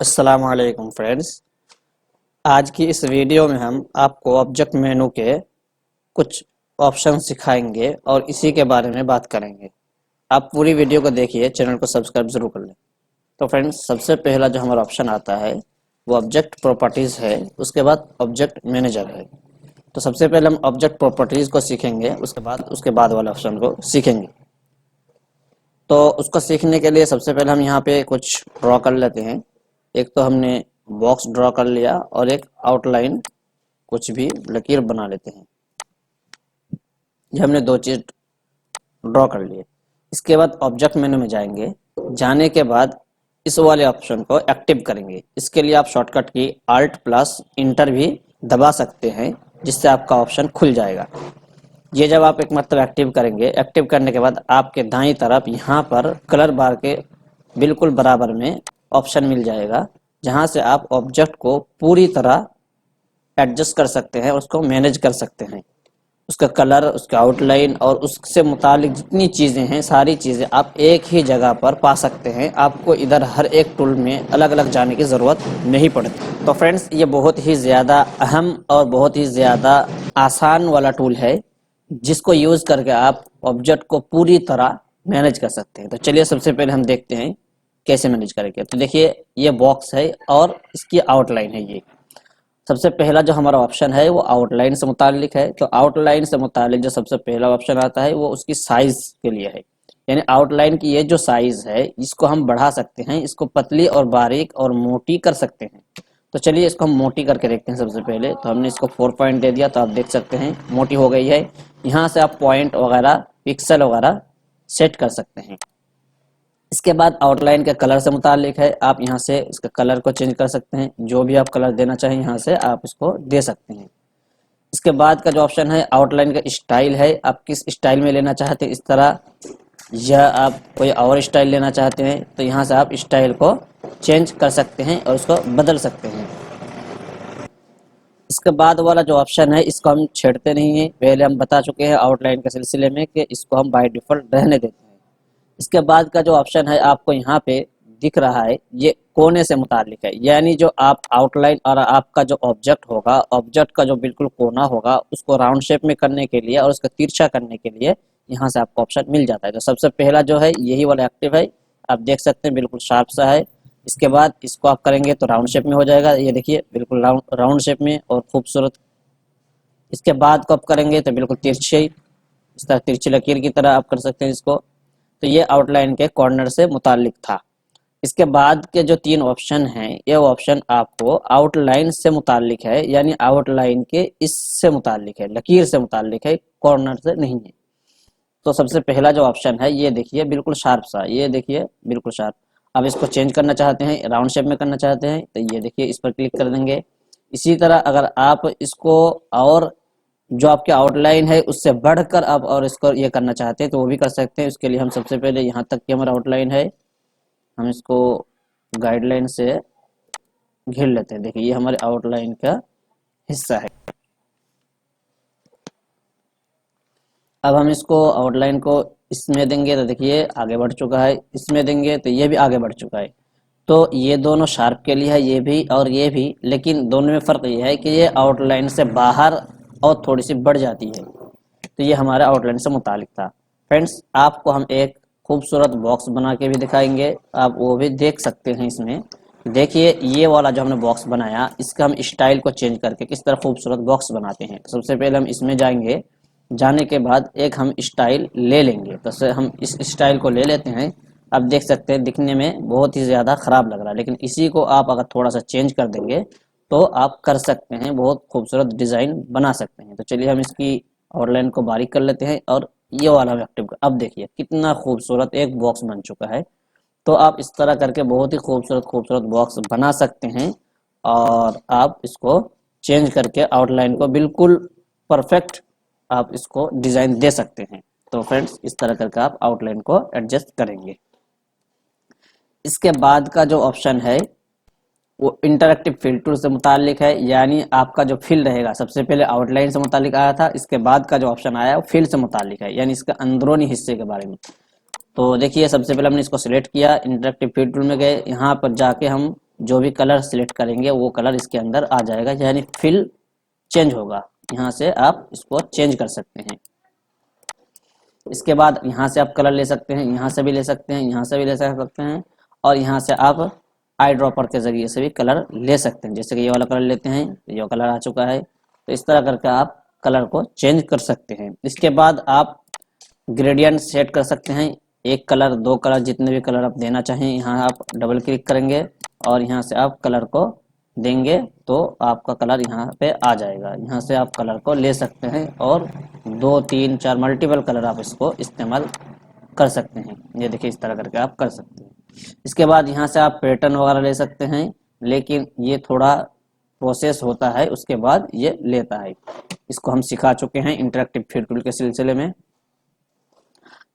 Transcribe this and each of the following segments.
अस्सलाम वालेकुम फ्रेंड्स। आज की इस वीडियो में हम आपको ऑब्जेक्ट मेनू के कुछ ऑप्शन सिखाएंगे और इसी के बारे में बात करेंगे। आप पूरी वीडियो को देखिए, चैनल को सब्सक्राइब जरूर कर लें। तो फ्रेंड्स, सबसे पहला जो हमारा ऑप्शन आता है वो ऑब्जेक्ट प्रॉपर्टीज़ है, उसके बाद ऑब्जेक्ट मैनेजर है। तो सबसे पहले हम ऑब्जेक्ट प्रॉपर्टीज़ को सीखेंगे, उसके बाद वाले ऑप्शन को सीखेंगे। तो उसको सीखने के लिए सबसे पहले हम यहाँ पे कुछ ड्रॉ कर लेते हैं। एक तो हमने बॉक्स ड्रॉ कर लिया और एक आउटलाइन कुछ भी लकीर बना लेते हैं। ये हमने दो चीज ड्रॉ कर लिए। इसके बाद ऑब्जेक्ट मेनू में जाएंगे। जाने के बाद इस वाले ऑप्शन को एक्टिव करेंगे। इसके लिए आप शॉर्टकट की Alt प्लस इंटर भी दबा सकते हैं, जिससे आपका ऑप्शन खुल जाएगा। ये जब आप एक मतलब एक्टिव करेंगे, एक्टिव करने के बाद आपके दाईं तरफ यहाँ पर कलर बार के बिल्कुल बराबर में ऑप्शन मिल जाएगा, जहाँ से आप ऑब्जेक्ट को पूरी तरह एडजस्ट कर सकते हैं, उसको मैनेज कर सकते हैं। उसका कलर, उसका आउटलाइन और उससे मुतालिक जितनी चीज़ें हैं, सारी चीज़ें आप एक ही जगह पर पा सकते हैं। आपको इधर हर एक टूल में अलग अलग जाने की ज़रूरत नहीं पड़ती। तो फ्रेंड्स, ये बहुत ही ज़्यादा अहम और बहुत ही ज़्यादा आसान वाला टूल है, जिसको यूज़ करके आप ऑब्जेक्ट को पूरी तरह मैनेज कर सकते हैं। तो चलिए सबसे पहले हम देखते हैं कैसे मैनेज करेंगे। तो देखिए, ये बॉक्स है और इसकी आउटलाइन है। ये सबसे पहला जो हमारा ऑप्शन है वो आउटलाइन से मुतालिक है। तो आउटलाइन से मुतालिक जो सबसे पहला ऑप्शन आता है वो उसकी साइज के लिए है। यानी आउटलाइन की ये जो साइज है, इसको हम बढ़ा सकते हैं, इसको पतली और बारीक और मोटी कर सकते हैं। तो चलिए इसको हम मोटी करके देखते हैं। सबसे पहले तो हमने इसको 4 पॉइंट दे दिया, तो आप देख सकते हैं मोटी हो गई है। यहाँ से आप पॉइंट वगैरह, पिक्सल वगैरह सेट कर सकते हैं। इसके बाद आउटलाइन के कलर से मुतालिक है। आप यहाँ से इसका कलर को चेंज कर सकते हैं, जो भी आप कलर देना चाहें यहाँ से आप इसको दे सकते हैं। इसके बाद का जो ऑप्शन है आउटलाइन का स्टाइल है। आप किस स्टाइल में लेना चाहते हैं, इस तरह, या आप कोई और स्टाइल लेना चाहते हैं, तो यहाँ से आप स्टाइल को चेंज कर सकते हैं और उसको बदल सकते हैं। इसके बाद वाला जो ऑप्शन है इसको हम छेड़ते नहीं है, पहले हम बता चुके हैं आउटलाइन के सिलसिले में कि इसको हम बाय डिफॉल्ट रहने देते हैं। इसके बाद का जो ऑप्शन है आपको यहाँ पे दिख रहा है, ये कोने से मुतालिक है। यानी जो आप आउटलाइन और आपका जो ऑब्जेक्ट होगा, ऑब्जेक्ट का जो बिल्कुल कोना होगा, उसको राउंड शेप में करने के लिए और उसका तिरछा करने के लिए यहाँ से आपको ऑप्शन मिल जाता है। तो सबसे पहला जो है यही वाला एक्टिव है, आप देख सकते हैं बिल्कुल शार्प सा है। इसके बाद इसको आप करेंगे तो राउंड शेप में हो जाएगा। ये देखिए बिल्कुल राउंड शेप में और खूबसूरत। इसके बाद को आप करेंगे तो बिल्कुल तिरछे, इस तरह तिरछी लकीर की तरह आप कर सकते हैं इसको। तो ये आउटलाइन के कॉर्नर से मुतालिक था। इसके बाद के जो 3 ऑप्शन हैं, ये ऑप्शन आपको आउटलाइन से मुतालिक है, यानी आउटलाइन के इससे मुतालिक है, लकीर से मुतालिक है, कॉर्नर से नहीं है। तो सबसे पहला जो ऑप्शन है ये देखिए बिल्कुल शार्प सा, ये देखिए बिल्कुल शार्प। अब इसको चेंज करना चाहते हैं, राउंड शेप में करना चाहते हैं, तो ये देखिए इस पर क्लिक कर देंगे। इसी तरह अगर आप इसको और जो आपके आउटलाइन है उससे बढ़कर आप और इसको ये करना चाहते हैं तो वो भी कर सकते हैं। उसके लिए हम सबसे पहले यहाँ तक की हमारा आउटलाइन है, हम इसको गाइडलाइन से घेर लेते हैं। देखिए ये हमारे आउटलाइन का हिस्सा है। अब हम इसको आउटलाइन को इसमें देंगे तो देखिए आगे बढ़ चुका है, इसमें देंगे तो ये भी आगे बढ़ चुका है। तो ये दोनों शार्प के लिए है, ये भी और ये भी, लेकिन दोनों में फ़र्क ये है कि ये आउटलाइन से बाहर और थोड़ी सी बढ़ जाती है। तो ये हमारा आउटलाइन से मुतालिक था। फ्रेंड्स, आपको हम एक खूबसूरत बॉक्स बना के भी दिखाएंगे, आप वो भी देख सकते हैं। इसमें देखिए ये वाला जो हमने बॉक्स बनाया, इसका हम स्टाइल को चेंज करके किस तरह खूबसूरत बॉक्स बनाते हैं। तो सबसे पहले हम इसमें जाएंगे, जाने के बाद एक हम स्टाइल ले लेंगे। तो हम इस स्टाइल को ले लेते हैं। अब देख सकते हैं दिखने में बहुत ही ज़्यादा ख़राब लग रहा है, लेकिन इसी को आप अगर थोड़ा सा चेंज कर देंगे तो आप कर सकते हैं, बहुत खूबसूरत डिज़ाइन बना सकते हैं। तो चलिए हम इसकी आउटलाइन को बारीक कर लेते हैं और ये वाला हम एक्टिव कर। अब देखिए कितना खूबसूरत एक बॉक्स बन चुका है। तो आप इस तरह करके बहुत ही खूबसूरत खूबसूरत बॉक्स बना सकते हैं और आप इसको चेंज करके आउटलाइन को बिल्कुल परफेक्ट आप इसको डिज़ाइन दे सकते हैं। तो फ्रेंड्स, इस तरह करके आप आउटलाइन को एडजस्ट करेंगे। इसके बाद का जो ऑप्शन है वो इंटरैक्टिव फिल टूल से मुतालिक है। यानी आपका जो फिल रहेगा, सबसे पहले आउटलाइन से मुतालिक आया था, इसके बाद का जो ऑप्शन आया वो फिल से मुतालिक है, यानी इसका अंदरूनी हिस्से के बारे में। तो देखिए सबसे पहले हमने इसको सिलेक्ट किया, इंटरैक्टिव फिल टूल में गए, यहाँ पर जाके हम जो भी कलर सिलेक्ट करेंगे वो कलर इसके अंदर आ जाएगा, यानी फिल चेंज होगा। यहाँ से आप इसको चेंज कर सकते हैं। इसके बाद यहाँ से आप कलर ले सकते हैं, यहाँ से भी ले सकते हैं, यहाँ से भी ले सकते हैं, और यहाँ से आप आई ड्रॉपर के जरिए से भी कलर ले सकते हैं। जैसे कि ये वाला कलर लेते हैं, ये कलर आ चुका है, तो इस तरह करके आप कलर को चेंज कर सकते हैं। इसके बाद आप ग्रेडियंट सेट कर सकते हैं, एक कलर, दो कलर, जितने भी कलर आप देना चाहें, यहाँ आप डबल क्लिक करेंगे और यहाँ से आप कलर को देंगे तो आपका कलर यहाँ पे आ जाएगा। यहाँ से आप कलर को ले सकते हैं और 2, 3, 4 मल्टीपल कलर आप इसको इस्तेमाल कर सकते हैं। ये देखिए इस तरह करके आप कर सकते हैं। इसके बाद यहाँ से आप पैटर्न वगैरह ले सकते हैं, लेकिन ये थोड़ा प्रोसेस होता है, उसके बाद ये लेता है। इसको हम सिखा चुके हैं इंटरेक्टिव फीड टूल के सिलसिले में।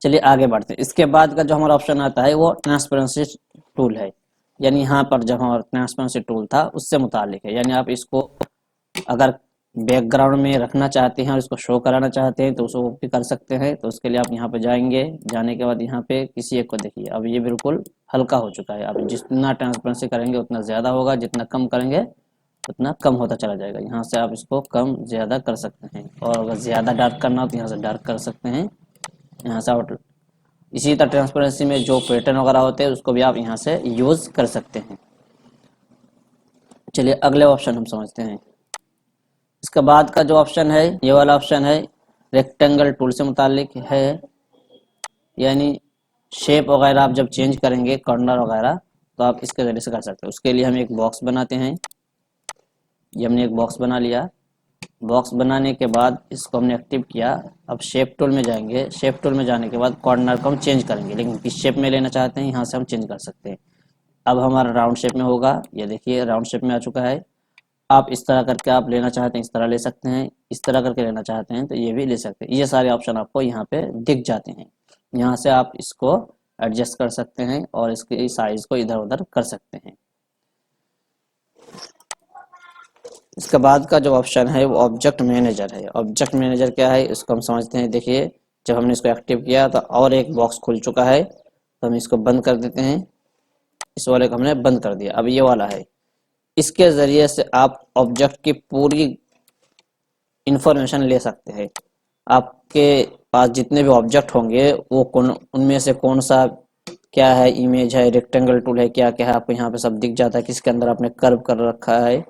चलिए आगे बढ़ते हैं। इसके बाद का जो हमारा ऑप्शन आता है वो ट्रांसपेरेंसी टूल है, यानी यहाँ पर जब हमारा ट्रांसपेरेंसी टूल था उससे मुतालिक है। यानी आप इसको अगर बैकग्राउंड में रखना चाहते हैं और इसको शो कराना चाहते हैं तो उसको भी कर सकते हैं। तो उसके लिए आप यहाँ पे जाएंगे, जाने के बाद यहाँ पे किसी एक को देखिए, अब ये बिल्कुल हल्का हो चुका है। अब जितना ट्रांसपेरेंसी करेंगे उतना ज़्यादा होगा, जितना कम करेंगे उतना कम होता चला जाएगा। यहाँ से आप इसको कम ज़्यादा कर सकते हैं, और अगर ज़्यादा डार्क करना हो तो यहाँ से डार्क कर सकते हैं। यहाँ से आउट, इसी तरह ट्रांसपेरेंसी में जो पैटर्न वगैरह होते हैं उसको भी आप यहाँ से यूज़ कर सकते हैं। चलिए अगले ऑप्शन हम समझते हैं। इसके बाद का जो ऑप्शन है, ये वाला ऑप्शन है रेक्टेंगल टूल से मुतालिक है, यानी शेप वगैरह आप जब चेंज करेंगे, कॉर्नर वगैरह, तो आप इसके जरिए से कर सकते हैं। उसके लिए हम एक बॉक्स बनाते हैं। ये हमने एक बॉक्स बना लिया। बॉक्स बनाने के बाद इसको हमने एक्टिव किया। अब शेप टूल में जाएंगे, शेप टूल में जाने के बाद कॉर्नर को हम चेंज करेंगे, लेकिन किस शेप में लेना चाहते हैं यहाँ से हम चेंज कर सकते हैं। अब हमारा राउंड शेप में होगा, ये देखिए राउंड शेप में आ चुका है। आप इस तरह करके आप लेना चाहते हैं इस तरह ले सकते हैं, इस तरह करके लेना चाहते हैं तो ये भी ले सकते हैं। ये सारे ऑप्शन आपको यहाँ पे दिख जाते हैं। यहाँ से आप इसको एडजस्ट कर सकते हैं और इसकी साइज को इधर उधर कर सकते हैं। इसके बाद का जो ऑप्शन है वो ऑब्जेक्ट मैनेजर है। ऑब्जेक्ट मैनेजर क्या है इसको हम समझते हैं। देखिए जब हमने इसको एक्टिव किया तो और एक बॉक्स खुल चुका है, तो हम इसको बंद कर देते हैं। इस वाले को हमने बंद कर दिया। अब ये वाला है, इसके ज़रिए से आप ऑब्जेक्ट की पूरी इंफॉर्मेशन ले सकते हैं। आपके पास जितने भी ऑब्जेक्ट होंगे वो उनमें से कौन सा क्या है, इमेज है, रेक्टेंगल टूल है, क्या क्या है, आपको यहाँ पे सब दिख जाता है। किसके अंदर आपने कर्व कर रखा है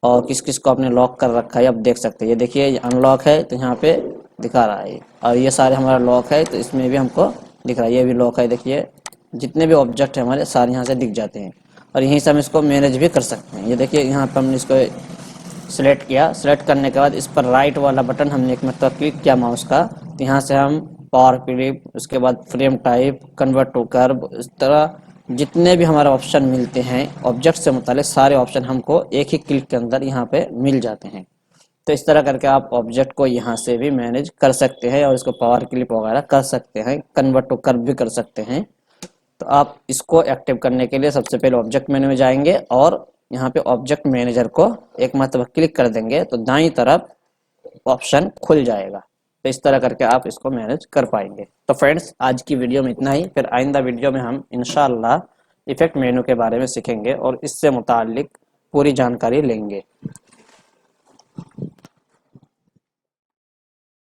और किस किस को आपने लॉक कर रखा है, आप देख सकते हैं। ये देखिए ये अनलॉक है तो यहाँ पे दिखा रहा है, और ये सारे हमारा लॉक है तो इसमें भी हमको दिख रहा है। ये भी लॉक है, देखिए जितने भी ऑब्जेक्ट है हमारे सारे यहाँ से दिख जाते हैं, और यहीं से हम इसको मैनेज भी कर सकते हैं। ये देखिए यहाँ पर हमने इसको सिलेक्ट किया। सिलेक्ट करने के बाद इस पर राइट वाला बटन हमने एक मतलब क्लिक किया माउस का, तो यहाँ से हम पावर क्लिप, उसके बाद frame type, convert to curve, इस तरह जितने भी हमारे ऑप्शन मिलते हैं ऑब्जेक्ट से मुतालिक सारे ऑप्शन हमको एक ही क्लिक के अंदर यहाँ पे मिल जाते हैं। तो इस तरह करके आप ऑब्जेक्ट को यहाँ से भी मैनेज कर सकते हैं और इसको पावर क्लिप वगैरह कर सकते हैं, कन्वर्ट टू कर्व भी कर सकते हैं। तो आप इसको एक्टिव करने के लिए सबसे पहले ऑब्जेक्ट मेन्यू में जाएंगे और यहाँ पे ऑब्जेक्ट मैनेजर को एक मतलब क्लिक कर देंगे तो दाईं तरफ ऑप्शन खुल जाएगा। तो इस तरह करके आप इसको मैनेज कर पाएंगे। तो फ्रेंड्स आज की वीडियो में इतना ही, फिर आइंदा वीडियो में हम इंशाअल्लाह इफेक्ट मेनू के बारे में सीखेंगे और इससे मुताल्लिक पूरी जानकारी लेंगे।